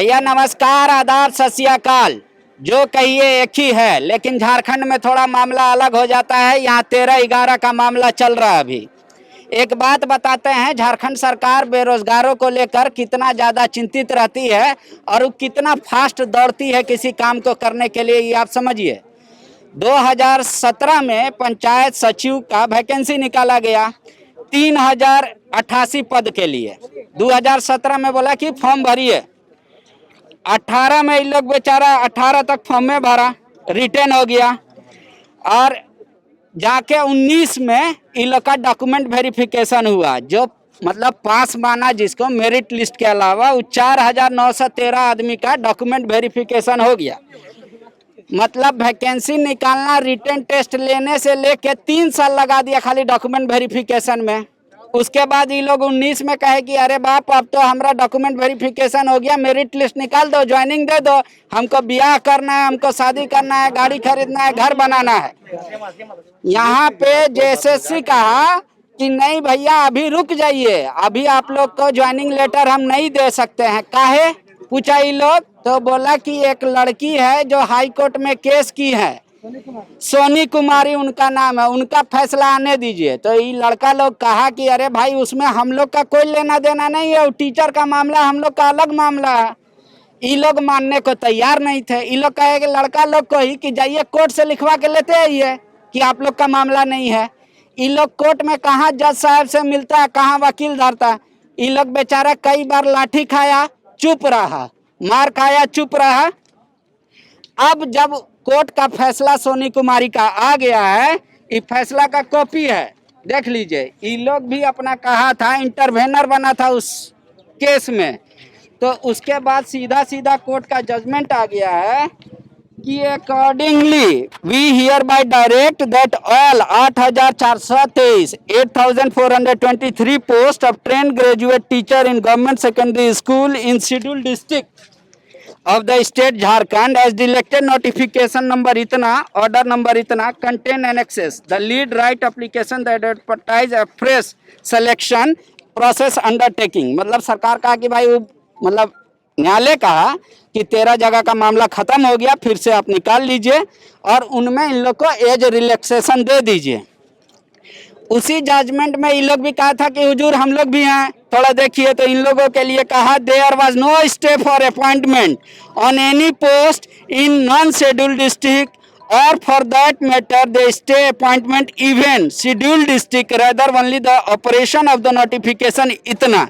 भैया नमस्कार, आदाब, सत श्री अकाल। जो कहिए एक ही है, लेकिन झारखंड में थोड़ा मामला अलग हो जाता है। यहाँ 13/11 का मामला चल रहा है अभी। एक बात बताते हैं, झारखंड सरकार बेरोजगारों को लेकर कितना ज़्यादा चिंतित रहती है और वो कितना फास्ट दौड़ती है किसी काम को करने के लिए, ये आप समझिए। 2017 में पंचायत सचिव का वैकेंसी निकाला गया 3088 पद के लिए। 2017 में बोला कि फॉर्म भरिए। 18 में इन लोग बेचारा 18 तक फॉर्म में भरा, रिटर्न हो गया। और जाके 19 में इन लोग का डॉक्यूमेंट वेरिफिकेशन हुआ, जो मतलब पास माना जिसको मेरिट लिस्ट के अलावा, वो 4913 आदमी का डॉक्यूमेंट वेरिफिकेशन हो गया। मतलब वैकेंसी निकालना, रिटर्न टेस्ट लेने से लेके 3 साल लगा दिया खाली डॉक्यूमेंट वेरिफिकेशन में। उसके बाद ये लोग 19 में कहे कि अरे बाप, अब तो हमारा डॉक्यूमेंट वेरिफिकेशन हो गया, मेरिट लिस्ट निकाल दो, ज्वाइनिंग दे दो, हमको ब्याह करना है, हमको शादी करना है, गाड़ी खरीदना है, घर बनाना है। यहाँ पे JSSC कहा कि नहीं भैया अभी रुक जाइए, अभी आप लोग को ज्वाइनिंग लेटर हम नहीं दे सकते हैं। काहे पूछा ये लोग, तो बोला कि एक लड़की है जो हाई कोर्ट में केस की है, सोनी कुमारी उनका नाम है, उनका फैसला आने दीजिए। तो ये लड़का लोग कहा कि अरे भाई उसमें हम लोग का कोई लेना देना नहीं है, वो टीचर का मामला हम लोग का अलग मामला है। ये लोग मानने को तैयार नहीं थे। ये लोग कहे कि लड़का लोग को ही कि जाइए कोर्ट से लिखवा के लेते आइए कि आप लोग का मामला नहीं है। ये लोग कोर्ट में कहाँ जज साहब से मिलता है, कहाँ वकील धरता। ये लोग बेचारा कई बार लाठी खाया, चुप रहा, मार खाया, चुप रहा। अब जब कोर्ट का फैसला सोनी कुमारी का आ गया है, ये फैसला का कॉपी है, देख लीजिए। ये लोग भी अपना कहा था, इंटरवेनर बना था उस केस में। तो उसके बाद सीधा सीधा कोर्ट का जजमेंट आ गया है कि accordingly we hereby direct that all 8423 8423 post of train graduate teacher in government secondary school in schedule district of the state Jharkhand as directed notification number इतना, order number इतना, contain annexes the lead right application that advertise a fresh selection process undertaking। मतलब सरकार कहा कि भाई वो, मतलब न्यायालय कहा कि 13 जगह का मामला खत्म हो गया, फिर से आप निकाल लीजिए और उनमें इन लोग को एज रिलैक्सेशन दे दीजिए। उसी जजमेंट में इन लोग भी कहा था कि हुजूर हम लोग भी हैं, थोड़ा देखिए। तो इन लोगों के लिए कहा there was no stay for appointment on any post in non scheduled district और for that matter the stay appointment even scheduled district rather only the operation of the notification इतना।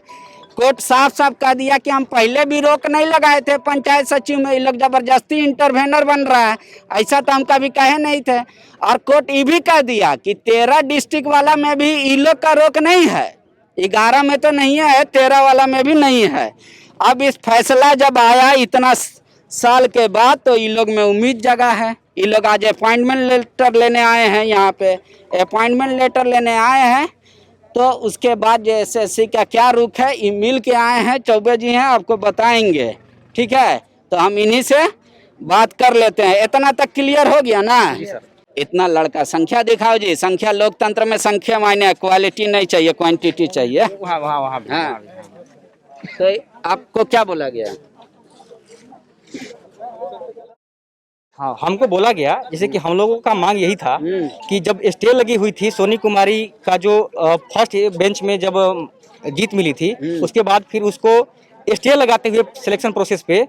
कोर्ट साफ साफ कह दिया कि हम पहले भी रोक नहीं लगाए थे पंचायत सचिव में, ये लोग जबरदस्ती इंटरवेनर बन रहा है, ऐसा तो हम कभी कहे नहीं थे। और कोर्ट ये भी कह दिया कि 13 डिस्ट्रिक्ट वाला में भी ये लोग का रोक नहीं है, 11 में तो नहीं है, 13 वाला में भी नहीं है। अब इस फैसला जब आया इतना साल के बाद, तो ये लोग में उम्मीद जगा है। ये लोग आज अपॉइंटमेंट लेटर लेने आए हैं, यहाँ पे अपॉइंटमेंट लेटर लेने आए हैं। तो उसके बाद JSSC का क्या रुख है, ये मिल के आए हैं, चौबे जी हैं, आपको बताएंगे, ठीक है। तो हम इन्हीं से बात कर लेते हैं। इतना तक क्लियर हो गया ना? इतना लड़का संख्या दिखाओ जी। संख्या लोकतंत्र में संख्या मायने, क्वालिटी नहीं चाहिए, क्वांटिटी चाहिए। हाँ, तो आपको क्या बोला गया? हाँ, हमको बोला गया जैसे कि हम लोगों का मांग यही था कि जब स्टे लगी हुई थी सोनी कुमारी का, जो फर्स्ट बेंच में जब जीत मिली थी, उसके बाद फिर उसको स्टे लगाते हुए सिलेक्शन प्रोसेस पे,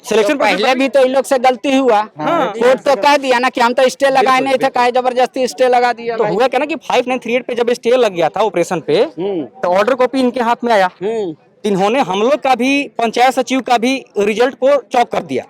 सिलेक्शन पहले भी तो इन लोग से गलती हुआ। कोर्ट तो कह दिया ना कि हम तो स्टे लगाए नहीं थे, काहे जबरदस्ती स्टे लगा दिया। तो हुआ क्या ना कि 5938 पे जब स्टे लग गया था ऑपरेशन पे, तो ऑर्डर कॉपी इनके हाथ में आया। इन्होंने हम लोग का भी, पंचायत सचिव का भी रिजल्ट को चौक कर दिया।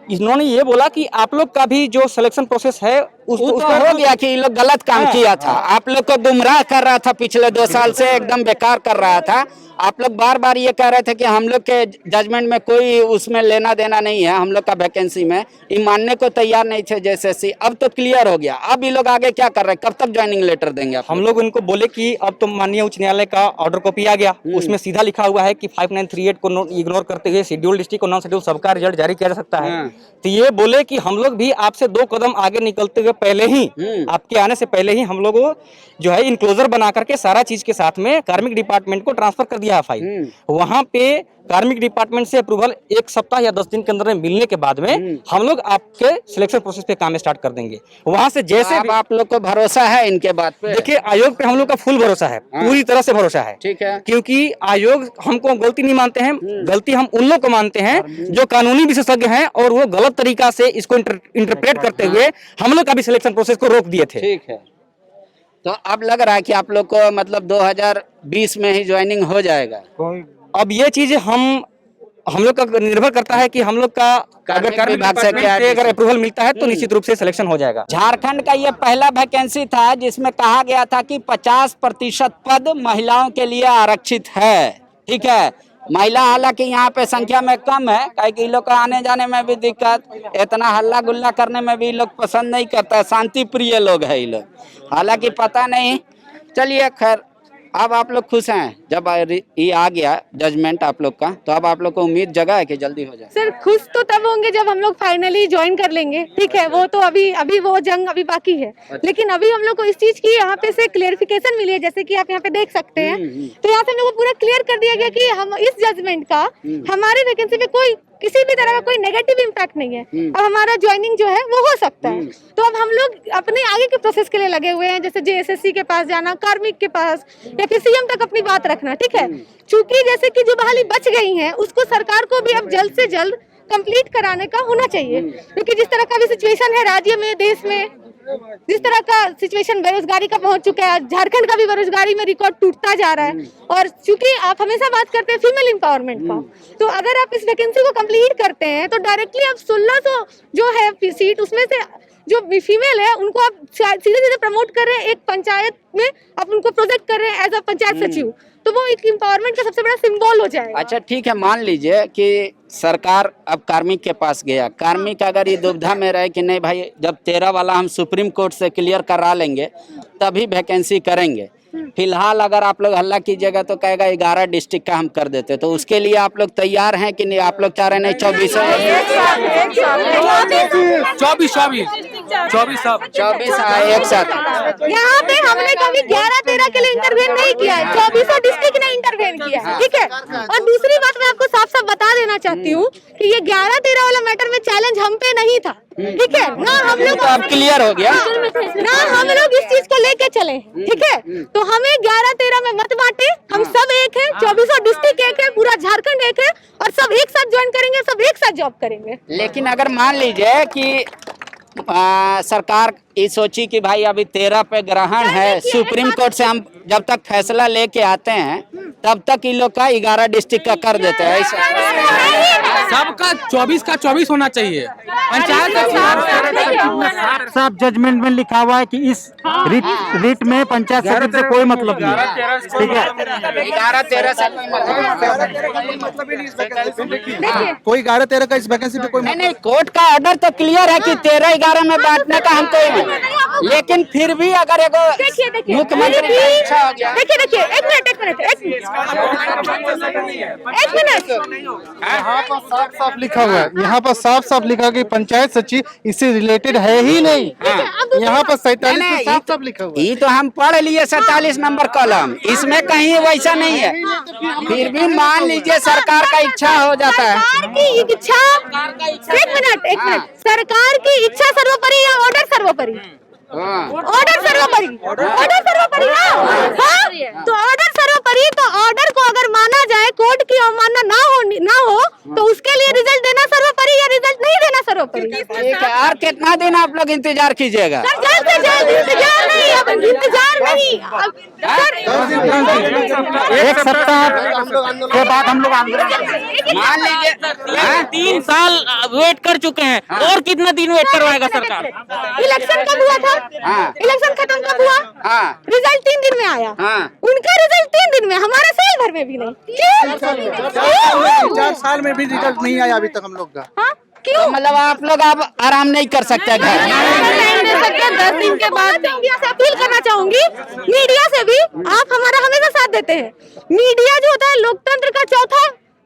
इन्होंने ये बोला कि आप लोग का भी जो सिलेक्शन प्रोसेस है उस पर हो गया कि ये लोग गलत काम किया था, आप लोग को गुमराह कर रहा था, पिछले 2 साल से एकदम बेकार कर रहा था। आप लोग बार बार ये कह रहे थे कि हम लोग के जजमेंट में कोई उसमें लेना देना नहीं है, हम लोग का वैकेंसी में, ये मानने को तैयार नहीं थे JSSC। अब तो क्लियर हो गया। अब ये लोग आगे क्या कर रहे हैं, कब तक ज्वाइनिंग लेटर देंगे? हम लोग उनको बोले कि अब तो माननीय उच्च न्यायालय का ऑर्डर कॉपी आ गया, उसमें सीधा लिखा हुआ है कि 5938 को इग्नोर करते हुए शेड्यूल डिस्ट्रिक्ट और नॉन शेड्यूल सबका रिजल्ट जारी किया जा सकता है। तो ये बोले कि हम लोग भी आपसे 2 कदम आगे निकलते हुए पहले ही, आपके आने से पहले ही हम लोग जो है इनक्लोजर बना करके सारा चीज के साथ में कार्मिक डिपार्टमेंट को ट्रांसफर कर दिया है फाइल। वहाँ पे कार्मिक डिपार्टमेंट से अप्रूवल 1 सप्ताह या 10 दिन के अंदर में मिलने के बाद में हम लोग आपके सिलेक्शन प्रोसेस पे काम स्टार्ट कर देंगे। वहां से जैसे अब आप लोग को भरोसा है इनके बात पे? देखिए, आयोग पे हम लोग का फुल भरोसा है, पूरी तरह से भरोसा है। ठीक है, क्योंकि आयोग हमको गलती नहीं मानते हैं, गलती हम उन लोग को मानते हैं जो कानूनी विशेषज्ञ हैं, और वो गलत तरीका से इसको इंटरप्रेट करते हुए हम लोग का भी सिलेक्शन प्रोसेस को रोक दिए थे। ठीक है। तो अब लग रहा है कि आप लोग को मतलब 2020 में ही ज्वाइनिंग हो जाएगा? अब ये चीज हम लोग का निर्भर करता है कि हम लोग का अगर कार्मिक विभाग से अगर अप्रूवल मिलता है तो निश्चित रूप से सिलेक्शन हो जाएगा। झारखंड का ये पहला वैकेंसी था जिसमें कहा गया था कि 50% पद महिलाओं के लिए आरक्षित है। ठीक है, महिला हालांकि यहाँ पे संख्या में कम है, क्योंकि लोग को आने जाने में भी दिक्कत, इतना हल्ला गुल्ला करने में भी लोग पसंद नहीं करता, शांति प्रिय लोग है ये लोग। हालांकि पता नहीं, चलिए खैर, अब आप लोग खुश हैं जब ये आ गया जजमेंट आप लोग का, तो अब आप लोग को उम्मीद जगह है कि जल्दी हो जाए? सर खुश तो तब होंगे जब हम लोग फाइनली ज्वाइन कर लेंगे। ठीक है, वो तो अभी वो जंग अभी बाकी है, लेकिन अभी हम लोग को इस चीज की यहाँ पे से क्लियरिफिकेशन मिली है, जैसे कि आप यहाँ पे देख सकते हैं। तो यहाँ से हम लोग को पूरा क्लियर कर दिया गया कि हम इस जजमेंट का हमारी वैकेंसी पे कोई किसी भी तरह का कोई नेगेटिव इम्पैक्ट नहीं है। अब हमारा ज्वाइनिंग जो है वो हो सकता है। तो अब हम लोग अपने आगे के प्रोसेस के लिए लगे हुए हैं, जैसे JSSC के पास जाना, कार्मिक के पास, या फिर CM तक अपनी बात रखना। ठीक है, चूंकि जैसे कि जो बहाली बच गई है उसको सरकार को भी अब जल्द से जल्द कंप्लीट कराने का होना चाहिए, क्योंकि जिस तरह का भी सिचुएशन है राज्य में, देश में, जिस तरह का सिचुएशन बेरोजगारी का पहुंच चुका है, झारखंड का भी बेरोजगारी में रिकॉर्ड टूटता जा रहा है। और चूंकि आप हमेशा बात करते हैं फीमेल एम्पावरमेंट का, तो अगर आप इस वैकेंसी को कंप्लीट करते हैं तो डायरेक्टली आप 1600 जो है सीट, उसमें से जो फीमेल है उनको आप सीधे सीधे प्रमोट कर रहे हैं एक पंचायत में, आप उनको प्रोजेक्ट कर रहे हैं एज अ पंचायत सचिव, तो वो एक एम्पावरमेंट का सबसे बड़ा सिंबल हो जाएगा। अच्छा ठीक है, मान लीजिए कि सरकार अब कार्मिक के पास गया, कार्मिक अगर ये दुविधा में रहे कि नहीं भाई जब 13 वाला हम सुप्रीम कोर्ट से क्लियर करा लेंगे तभी वैकेंसी करेंगे, फिलहाल अगर आप लोग हल्ला कीजिएगा तो कहेगा 11 डिस्ट्रिक्ट का हम कर देते, तो उसके लिए आप लोग तैयार हैं कि नहीं? आप लोग चाह रहे नहीं 24 एक साथ? यहाँ पे हमने कभी 11-13 के लिए इंटरवेन नहीं किया है, 24 डिस्ट्रिक्ट ने इंटरवेन किया है। ठीक है, और दूसरी बात मैं आपको साफ साफ बता देना चाहती हूँ कि ये 11-13 वाला मैटर में चैलेंज हम पे नहीं था। ठीक है ना, हम लोग तो अब क्लियर हो गया ना, हम लोग इस चीज को लेके चले। ठीक है, तो हमें 11-13 में मत बांटे, हम सब एक है, 24 डिस्ट्रिक्ट एक है, पूरा झारखंड एक है, और सब एक साथ ज्वाइन करेंगे, सब एक साथ जॉब करेंगे। लेकिन अगर मान लीजिए कि सरकार ये सोची कि भाई अभी 13 पे ग्रहण है, सुप्रीम कोर्ट से हम जब तक फैसला लेके आते हैं तब तक इन लोग का 11 डिस्ट्रिक्ट का कर देते हैं, सबका 24 का 24 होना चाहिए। पंचायत सब जजमेंट में लिखा हुआ है कि इस रिट में पंचायत सचिव से कोई मतलब नहीं है। ठीक है, 11-13 से कोई 11-13 का इस वैकेंसी पे कोई नहीं, कोर्ट का ऑर्डर तो क्लियर है कि 13-11 में बांटने का हमको ही नहीं, लेकिन फिर भी अगर एगो मुख्यमंत्री की इच्छा हो गया। देखिए एक मिनट यहाँ पर साफ साफ लिखा हुआ है, यहाँ पर साफ साफ लिखा कि पंचायत सचिव इससे रिलेटेड है ही नहीं। यहाँ पर 47 में साफ साफ लिखा हुआ है। ये तो हम पढ़ लिए 47 नंबर कॉलम, इसमें कहीं वैसा नहीं है। फिर भी मान लीजिए सरकार का इच्छा हो जाता है, एक मिनट, सरकार की इच्छा सर्वोपरि या ऑर्डर सर्वोपरि? ऑर्डर सर्वोपरि, ऑर्डर सर्वोपरि। हाँ, तो ऑर्डर सर्वोपरि, तो ऑर्डर को अगर माना जाए, कोर्ट की अवमानना ना हो तो उसके लिए रिजल्ट देना सर्वोपरि या रिजल्ट नहीं देना सर्वोपरि? ठीक है, और कितना दिन आप लोग इंतजार कीजिएगा? जल्द से जल्द इंतजार नहीं, अब इंतजार नहीं, एक सप्ताह के बाद हम लोग मान लीजिए 3 साल वेट कर चुके हैं, और कितना दिन वेट करवाएगा सरकार? इलेक्शन कब हुआ था? इलेक्शन खत्म कब हुआ? रिजल्ट 3 दिन में आया। उनका रिजल्ट 3 दिन में, हमारा साल भर में भी नहीं। 4 साल में भी रिजल्ट नहीं आया अभी तक हम लोग का। क्यों? मतलब आप लोग अब आराम नहीं कर सकते घर? नहीं दे सकते। 10 दिन के बाद मीडिया से अपील करना चाहूंगी, मीडिया से भी आप हमारा हमेशा साथ देते हैं। मीडिया जो होता है लोकतंत्र का चौथा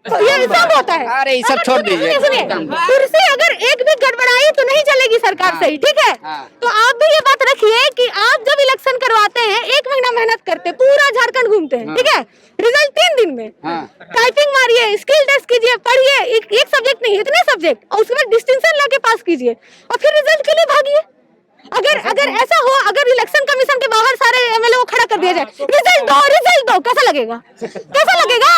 तो ये सब होता है। अरे ये सब छोड़ दीजिए। सुनिए, कुर्सी अगर एक भी गड़बड़ाई तो नहीं चलेगी सरकार सही, ठीक है। तो आप भी ये बात रखिए कि आप जब इलेक्शन करवाते हैं 1 महीना मेहनत करते, पूरा झारखंड घूमते हैं, ठीक है, रिजल्ट 3 दिन में। टाइपिंग मारिए, स्किल टेस्ट कीजिए, पढ़िए, एक सब्जेक्ट नहीं इतने सब्जेक्ट, और उसके बाद डिस्टिंक्शन लाके पास कीजिए और फिर रिजल्ट के लिए भागिए। अगर ऐसा हो, अगर इलेक्शन कमीशन के बाहर सारे एमएलए को खड़ा कर दिया जाए, रिजल्ट दो, कैसा लगेगा? कैसा लगेगा?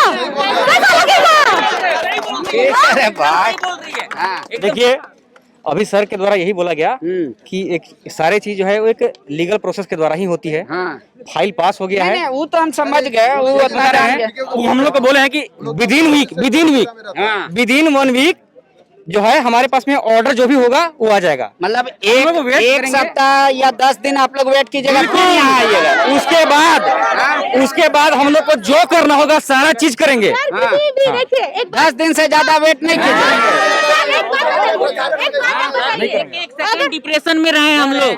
अरे भाई देखिए, अभी सर के द्वारा यही बोला गया कि एक सारे चीज जो है वो एक लीगल प्रोसेस के द्वारा ही होती है। फाइल पास हो गया है, वो तो हम समझ गए, वो उतना है। वो हम लोग को बोले हैं कि विद इन 1 वीक जो है हमारे पास में ऑर्डर जो भी होगा वो आ जाएगा। मतलब एक सप्ताह या 10 दिन आप लोग वेट कीजिएगा, फिर यहाँ आइएगा। उसके बाद हम लोग को जो करना होगा सारा चीज करेंगे। 10 दिन से ज्यादा वेट नहीं कीजिएगा। एक सेकंड डिप्रेशन में रहे हम लोग,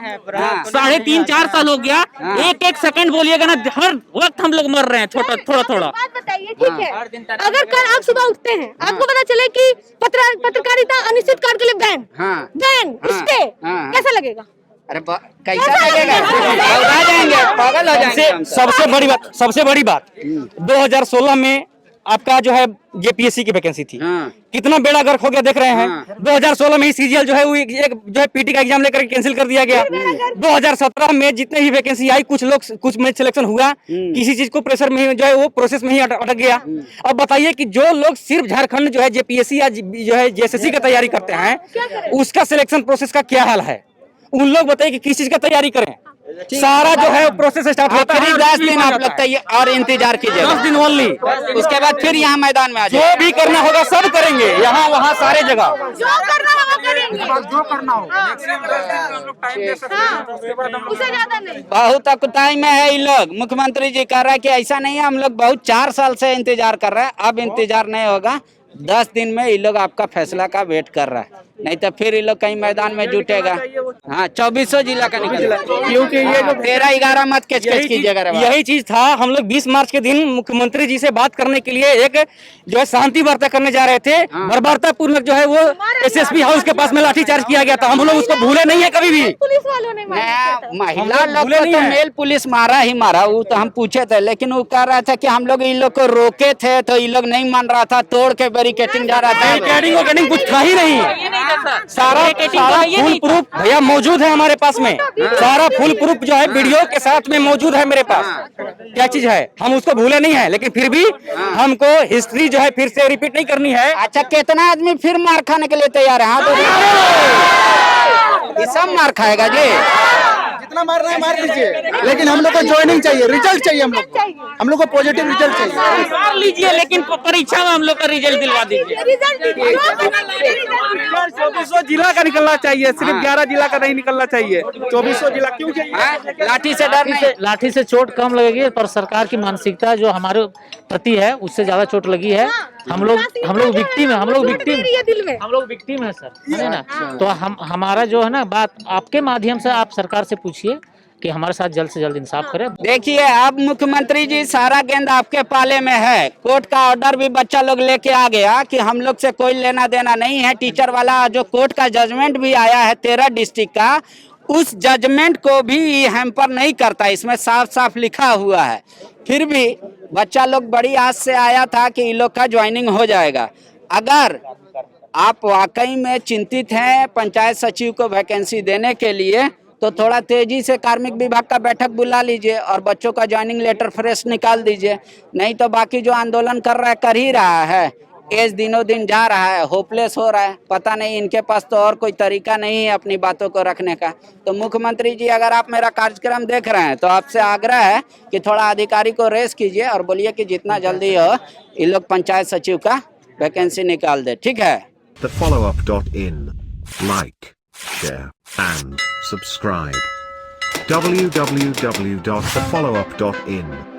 3.5-4 साल हो गया। एक सेकंड बोलिएगा ना, हर वक्त हम लोग मर रहे हैं थोड़ा। बात बताइए, ठीक है, अगर कल आप सुबह उठते हैं, आपको पता चले कि पत्रकारिता अनिश्चित काल के लिए बैन स्टे, कैसा लगेगा? अरे कैसा लगेगा? पागल हो जाएंगे। सबसे बड़ी बात 2016 में आपका जो है जेपीएससी की वैकेंसी थी, कितना बेड़ा गर्क हो गया देख रहे हैं। 2016 में ही सीजीएल जो है वो एक जो है पीटी का एग्जाम लेकर कैंसिल कर दिया गया। 2017 में जितने भी वैकेंसी आई, कुछ में सिलेक्शन हुआ, किसी चीज को प्रेशर में जो है वो प्रोसेस में ही अटक गया। अब बताइए कि जो लोग सिर्फ झारखंड जो है जेपीएससी या जो है जेएसएससी का तैयारी करते हैं, उसका सिलेक्शन प्रोसेस का क्या हाल है? उन लोग बताइए कि किस चीज का तैयारी करें। सारा जो है प्रोसेस स्टार्ट होता है। 10 दिन आप लोग तैयार और इंतजार कीजिए, 10 दिन ओनली। उसके बाद फिर यहाँ मैदान में आ जो जाए। भी करना होगा सब करेंगे, यहाँ वहाँ सारे जगह जो करना होगा करेंगे, उससे ज्यादा नहीं। बहुत अकुताई में है ये लोग। मुख्यमंत्री जी कह रहा है कि ऐसा नहीं है, हम लोग बहुत 4 साल से इंतजार कर रहे हैं, अब इंतजार नहीं होगा। 10 दिन में ये लोग आपका फैसला का वेट कर रहा है, नहीं तो फिर ये लोग कहीं मैदान में जुटेगा। हाँ, 2400 जिला का निकला, क्योंकि ये जो 13-11 मत कैच कीजिएगा। यही चीज था। हम लोग 20 मार्च के दिन मुख्यमंत्री जी से बात करने के लिए एक जो है शांति वार्ता करने जा रहे थे। बर्बरता पूर्वक जो है वो एसएसपी हाउस के पास में लाठीचार्ज किया गया था। हम लोग उसको भूले नहीं है कभी भी। पुलिस वालों ने महिला लोग को तो मेल पुलिस मारा, वो तो हम पूछे थे, लेकिन वो कह रहा था कि हम लोग इन लोग को रोके थे तो ये लोग नहीं मान रहा था, तोड़ के बैरिकेडिंग जा रहा था। बैरिकेडिंग कुछ था ही नहीं। सारा फुल प्रूफ भैया मौजूद है हमारे पास में। सारा फुल प्रूफ जो है वीडियो के साथ में मौजूद है मेरे पास। क्या चीज है, हम उसको भूले नहीं है, लेकिन फिर भी हमको हिस्ट्री जो है फिर से रिपीट नहीं करनी है। अच्छा, कितना आदमी फिर मार खाने के लिए तैयार है? हाँ, तो ये सब मार खाएगा जी। जितना मारना है मार दीजिए, लेकिन हम लोग को ज्वाइनिंग चाहिए, रिजल्ट चाहिए। हम लोग को पॉजिटिव रिजल्ट चाहिए। मार लीजिए, लेकिन परीक्षा में हम लोग का रिजल्ट दिलवा दीजिए। 2400 जिला का निकलना चाहिए, सिर्फ 11 जिला का नहीं निकलना चाहिए। 2400 जिला क्यों चाहिए? लाठी से डर नहीं। लाठी से चोट कम लगेगी, पर सरकार की मानसिकता जो हमारे प्रति है उससे ज्यादा चोट लगी है। हम लोग विक्टिम है, हम लोग विक्टिम है सर, है ना। तो हमारा जो है ना बात आपके माध्यम से आप सरकार से पूछिए कि हमारे साथ जल्द से जल्द इंसाफ करें। देखिए, अब मुख्यमंत्री जी सारा गेंद आपके पाले में है। कोर्ट का ऑर्डर भी बच्चा लोग लेके आ गया कि हम लोग से कोई लेना देना नहीं है। टीचर वाला जो कोर्ट का जजमेंट भी आया है 13 डिस्ट्रिक्ट का, उस जजमेंट को भी हैम्पर नहीं करता, इसमें साफ साफ लिखा हुआ है। फिर भी बच्चा लोग बड़ी आस से आया था कि इन लोग का ज्वाइनिंग हो जाएगा। अगर आप वाकई में चिंतित हैं पंचायत सचिव को वैकेंसी देने के लिए, तो थोड़ा तेजी से कार्मिक विभाग का बैठक बुला लीजिए और बच्चों का ज्वाइनिंग लेटर फ्रेश निकाल दीजिए। नहीं तो बाकी जो आंदोलन कर रहा है कर ही रहा है, एज दिनों दिन जा रहा है, होपलेस हो रहा है। पता नहीं इनके पास तो और कोई तरीका नहीं है अपनी बातों को रखने का। तो मुख्यमंत्री जी, अगर आप मेरा कार्यक्रम देख रहे हैं तो आपसे आग्रह है कि थोड़ा अधिकारी को रेस कीजिए और बोलिए कि जितना जल्दी हो ये लोग पंचायत सचिव का वैकेंसी निकाल दे। ठीक है। thefollowup.in. Like, share, and subscribe. www.thefollowup.in